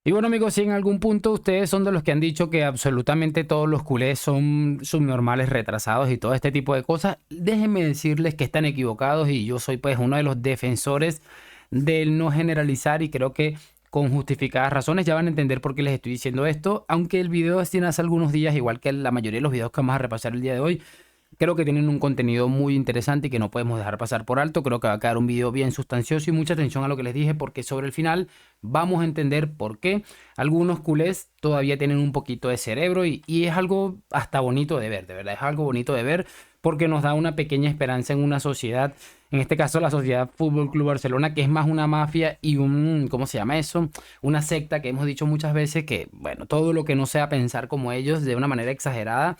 Y bueno, amigos, si en algún punto ustedes son de los que han dicho que absolutamente todos los culés son subnormales, retrasados y todo este tipo de cosas, déjenme decirles que están equivocados y yo soy pues uno de los defensores del no generalizar y creo que con justificadas razones ya van a entender por qué les estoy diciendo esto, aunque el video es de hace algunos días, igual que la mayoría de los videos que vamos a repasar el día de hoy. Creo que tienen un contenido muy interesante y que no podemos dejar pasar por alto. Creo que va a quedar un video bien sustancioso y mucha atención a lo que les dije porque sobre el final vamos a entender por qué algunos culés todavía tienen un poquito de cerebro y es algo hasta bonito de ver, de verdad, es algo bonito de ver porque nos da una pequeña esperanza en una sociedad, en este caso la sociedad Fútbol Club Barcelona, que es más una mafia y ¿cómo se llama eso? Una secta que hemos dicho muchas veces que, bueno, todo lo que no sea pensar como ellos de una manera exagerada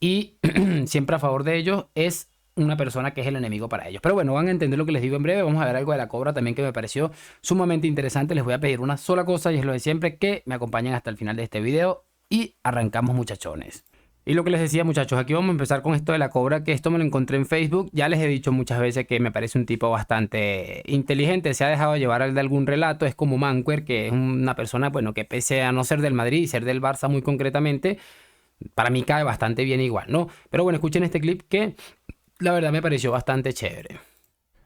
y siempre a favor de ellos es una persona que es el enemigo para ellos. Pero bueno, van a entender lo que les digo en breve. Vamos a ver algo de la cobra también que me pareció sumamente interesante. Les voy a pedir una sola cosa y es lo de siempre, que me acompañen hasta el final de este video y arrancamos, muchachones. Y lo que les decía, muchachos, aquí vamos a empezar con esto de la cobra, que esto me lo encontré en Facebook. Ya les he dicho muchas veces que me parece un tipo bastante inteligente, se ha dejado llevar de algún relato, es como Manquer, que es una persona, bueno, que pese a no ser del Madrid y ser del Barça muy concretamente, para mí cae bastante bien igual, ¿no? Pero bueno, escuchen este clip que la verdad me pareció bastante chévere.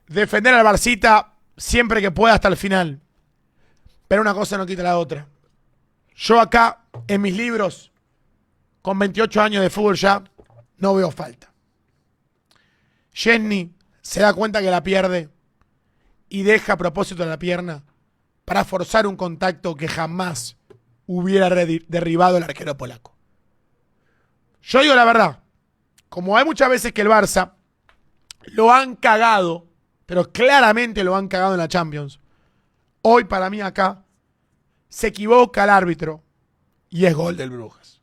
Defender al Barcita siempre que pueda hasta el final. Pero una cosa no quita la otra. Yo acá, en mis libros, con 28 años de fútbol ya, no veo falta. Szczęsny se da cuenta que la pierde y deja a propósito de la pierna para forzar un contacto que jamás hubiera derribado el arquero polaco. Yo digo la verdad, como hay muchas veces que el Barça lo han cagado, pero claramente lo han cagado en la Champions, hoy para mí acá se equivoca el árbitro y es gol del Brujas.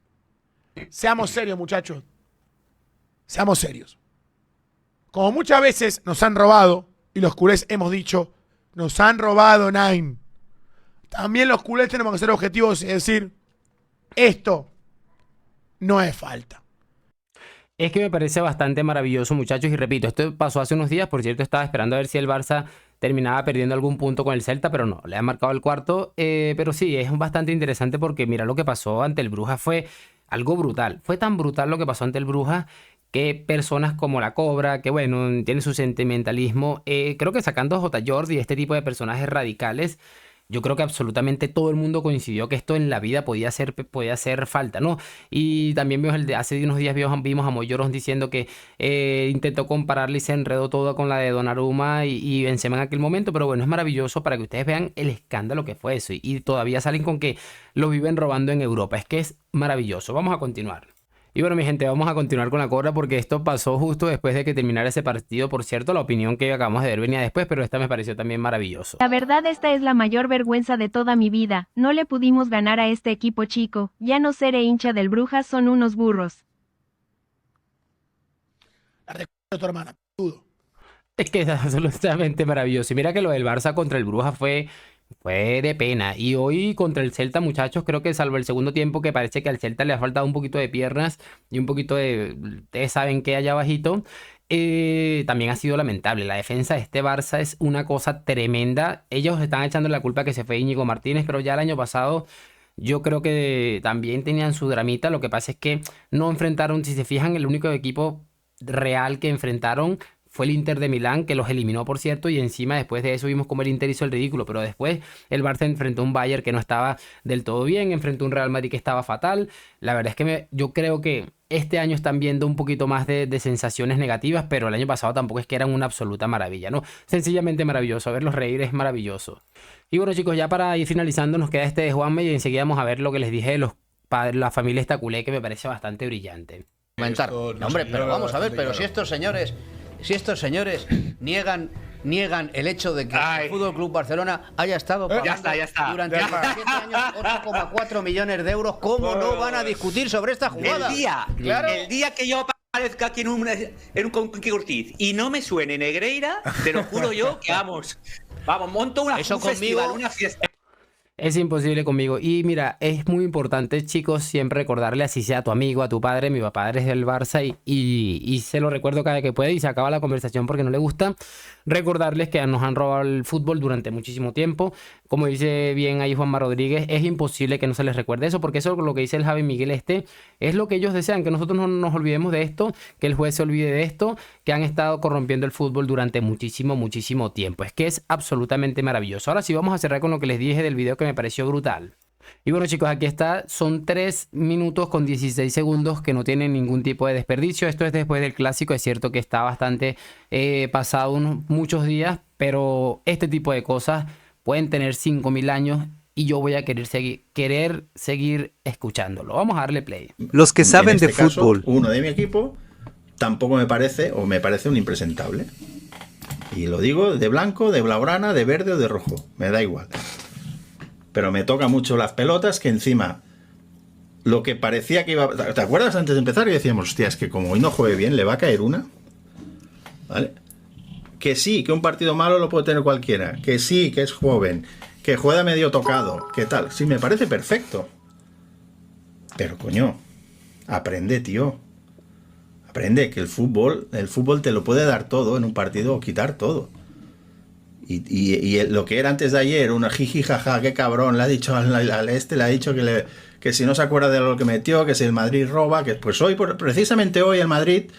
Seamos serios, muchachos. Seamos serios. Como muchas veces nos han robado, y los culés hemos dicho, nos han robado Nine. También los culés tenemos que ser objetivos y decir, esto no es falta. Es que me parece bastante maravilloso, muchachos, y repito, esto pasó hace unos días, por cierto, estaba esperando a ver si el Barça terminaba perdiendo algún punto con el Celta, pero no, le ha marcado el cuarto, pero sí, es bastante interesante porque mira lo que pasó ante el Brujas fue algo brutal, fue tan brutal lo que pasó ante el Brujas que personas como la Cobra, que bueno, tiene su sentimentalismo, creo que sacando a J. Jordi y este tipo de personajes radicales, yo creo que absolutamente todo el mundo coincidió que esto en la vida podía hacer falta, ¿no? Y también vimos hace unos días vimos a Moyorones diciendo que intentó compararle y se enredó todo con la de Donnarumma y Benzema en aquel momento, pero bueno, es maravilloso para que ustedes vean el escándalo que fue eso y todavía salen con que lo viven robando en Europa. Es que es maravilloso. Vamos a continuar. Y bueno, mi gente, vamos a continuar con la cobra porque esto pasó justo después de que terminara ese partido. Por cierto, la opinión que acabamos de ver venía después, pero esta me pareció también maravilloso. La verdad, esta es la mayor vergüenza de toda mi vida. No le pudimos ganar a este equipo chico. Ya no seré hincha del Brujas, son unos burros. La recuerdo tu hermana, dudo. Es que es absolutamente maravilloso. Y mira que lo del Barça contra el Brujas fue de pena. Y hoy contra el Celta, muchachos, creo que salvo el segundo tiempo, que parece que al Celta le ha faltado un poquito de piernas y un poquito de, ustedes saben que allá abajito, también ha sido lamentable. La defensa de este Barça es una cosa tremenda. Ellos están echando la culpa que se fue Íñigo Martínez, pero ya el año pasado yo creo que también tenían su dramita. Lo que pasa es que no enfrentaron, si se fijan, el único equipo real que enfrentaron fue el Inter de Milán, que los eliminó, por cierto, y encima después de eso vimos cómo el Inter hizo el ridículo, pero después el Barça enfrentó a un Bayern que no estaba del todo bien, enfrentó a un Real Madrid que estaba fatal. La verdad es que yo creo que este año están viendo un poquito más de sensaciones negativas, pero el año pasado tampoco es que eran una absoluta maravilla, ¿no? Sencillamente maravilloso, verlos reír es maravilloso. Y bueno, chicos, ya para ir finalizando nos queda este de Juanma y enseguida vamos a ver lo que les dije de los padres, la familia esta culé, que me parece bastante brillante. Comentar. No, hombre, pero vamos a ver, pero si estos señores niegan el hecho de que el Fútbol Club Barcelona haya estado pagando durante 17 años 8,4 millones de euros, ¿cómo no van a discutir sobre esta jugada? El día que yo aparezca aquí en un Quique Ortiz y no me suene Negreira, te lo juro yo que vamos, monto un festival, una fiesta. Es imposible conmigo. Y mira, es muy importante, chicos, siempre recordarle, así sea a tu amigo, a tu padre. Mi padre es del Barça y se lo recuerdo cada vez que puede y se acaba la conversación porque no le gusta. Recordarles que nos han robado el fútbol durante muchísimo tiempo. como dice bien ahí Juanma Rodríguez, es imposible que no se les recuerde eso, porque eso es lo que dice el Javi Miguel es lo que ellos desean, que nosotros no nos olvidemos de esto, que el juez se olvide de esto, que han estado corrompiendo el fútbol durante muchísimo tiempo. Es que es absolutamente maravilloso. Ahora sí vamos a cerrar con lo que les dije del video que me pareció brutal. Y bueno, chicos, aquí está, son 3 minutos con 16 segundos que no tienen ningún tipo de desperdicio. Esto es después del clásico, es cierto que está bastante pasado muchos días, pero este tipo de cosas pueden tener 5000 años y yo voy a querer seguir escuchándolo. Vamos a darle play. Los que saben en este de fútbol. Caso, uno de mi equipo tampoco me parece un impresentable. Y lo digo de blanco, de blaugrana, de verde o de rojo, me da igual. Pero me toca mucho las pelotas, que encima lo que parecía que iba... ¿Te acuerdas antes de empezar? Y decíamos, hostia, es que como hoy no juegue bien, le va a caer una. ¿Vale? Que sí, que un partido malo lo puede tener cualquiera. Que sí, que es joven. Que juega medio tocado. ¿Qué tal? Sí, me parece perfecto. Pero coño, aprende, tío. Aprende que el fútbol te lo puede dar todo en un partido o quitar todo. Y lo que era antes de ayer, una jiji jaja, qué cabrón, le ha dicho al este, le ha dicho que si no se acuerda de lo que metió, que si el Madrid roba, que pues hoy, precisamente hoy el Madrid,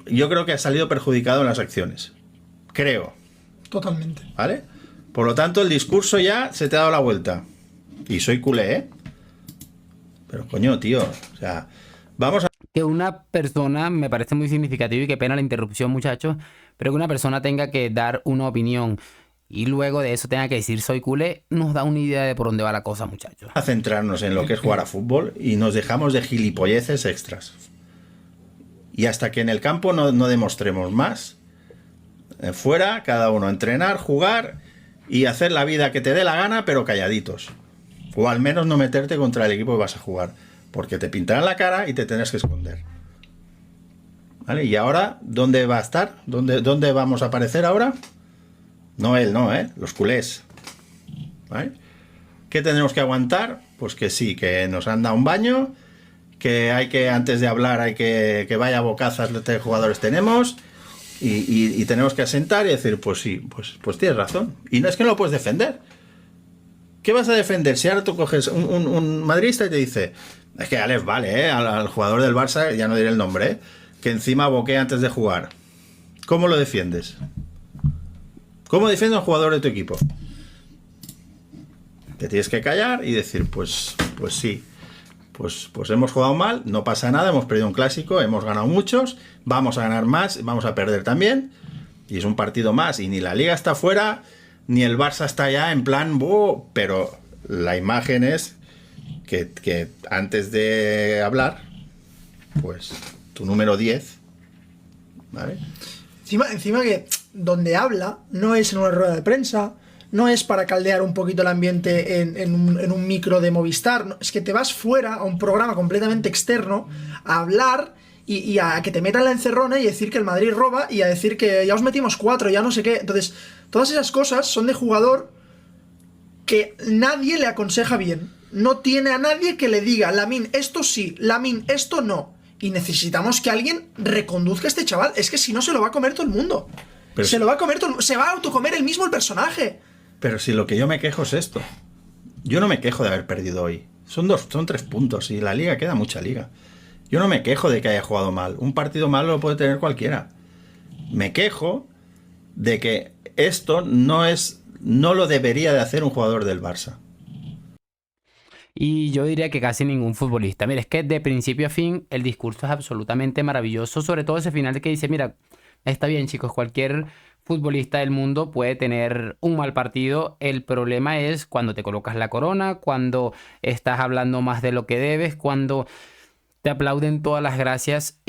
yo creo que ha salido perjudicado en las acciones. Creo. Totalmente. ¿Vale? Por lo tanto, el discurso ya se te ha dado la vuelta. Y soy culé, ¿eh? Pero coño, tío, o sea, vamos a... Que una persona, me parece muy significativo y qué pena la interrupción, muchachos, pero que una persona tenga que dar una opinión y luego de eso tenga que decir soy culé, nos da una idea de por dónde va la cosa, muchachos. A centrarnos en lo que es jugar a fútbol y nos dejamos de gilipolleces extras. Y hasta que en el campo no demostremos más, fuera, cada uno a entrenar, jugar y hacer la vida que te dé la gana, pero calladitos. O al menos no meterte contra el equipo que vas a jugar, porque te pintarán la cara y te tendrás que esconder. ¿Vale? Y ahora, ¿dónde va a estar? ¿Dónde vamos a aparecer ahora? No él, no, los culés. ¿Vale? ¿Qué tendremos que aguantar? Pues que sí, que nos han dado un baño, que hay que, antes de hablar, hay que vaya bocazas de jugadores tenemos, y tenemos que asentar y decir, pues sí, pues tienes razón. Y no es que no lo puedes defender. ¿Qué vas a defender? Si ahora tú coges un madridista y te dice, es que ya les vale, al jugador del Barça, ya no diré el nombre, que encima boquea antes de jugar. ¿Cómo lo defiendes? ¿Cómo defiendes a un jugador de tu equipo? Te tienes que callar y decir, pues sí, pues hemos jugado mal, no pasa nada, hemos perdido un clásico, hemos ganado muchos, vamos a ganar más, vamos a perder también, y es un partido más, y ni la Liga está fuera, ni el Barça está ya en plan, pero la imagen es que antes de hablar, pues tu número 10, ¿vale? Encima que donde habla no es en una rueda de prensa, no es para caldear un poquito el ambiente en un micro de Movistar, no, es que te vas fuera a un programa completamente externo a hablar y a que te metan la encerrona y decir que el Madrid roba y a decir que ya os metimos 4, ya no sé qué. Entonces, todas esas cosas son de jugador que nadie le aconseja bien. No tiene a nadie que le diga, Lamine, esto sí, Lamine, esto no. Y necesitamos que alguien reconduzca a este chaval. Es que si no, se lo va a comer todo el mundo. Pero se lo va a comer todo el mundo. Se va a autocomer el mismo el personaje. Pero si lo que yo me quejo es esto. Yo no me quejo de haber perdido hoy. Son 3 puntos y la liga queda mucha liga. Yo no me quejo de que haya jugado mal. Un partido malo lo puede tener cualquiera. Me quejo de que esto no lo debería de hacer un jugador del Barça. Y yo diría que casi ningún futbolista. Mira, es que de principio a fin el discurso es absolutamente maravilloso, sobre todo ese final que dice, mira, está bien chicos, cualquier futbolista del mundo puede tener un mal partido. El problema es cuando te colocas la corona, cuando estás hablando más de lo que debes, cuando te aplauden todas las gracias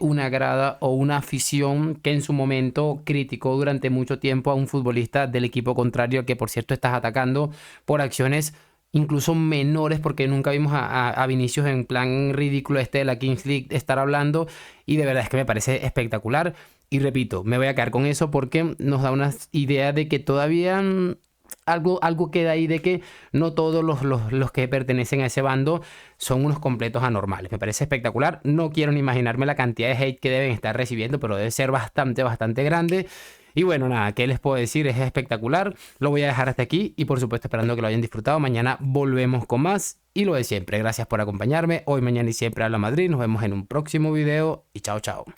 una grada o una afición que en su momento criticó durante mucho tiempo a un futbolista del equipo contrario, que por cierto estás atacando por acciones incluso menores, porque nunca vimos a Vinicius en plan ridículo de la Kings League estar hablando, y de verdad es que me parece espectacular. Y repito, me voy a quedar con eso porque nos da una idea de que todavía algo queda ahí, de que no todos los que pertenecen a ese bando son unos completos anormales. Me parece espectacular. No quiero ni imaginarme la cantidad de hate que deben estar recibiendo, pero debe ser bastante grande. Y bueno, nada, ¿qué les puedo decir? Es espectacular. Lo voy a dejar hasta aquí y por supuesto esperando que lo hayan disfrutado. Mañana volvemos con más y lo de siempre. Gracias por acompañarme. Hoy, mañana y siempre habla Madrid. Nos vemos en un próximo video y chao, chao.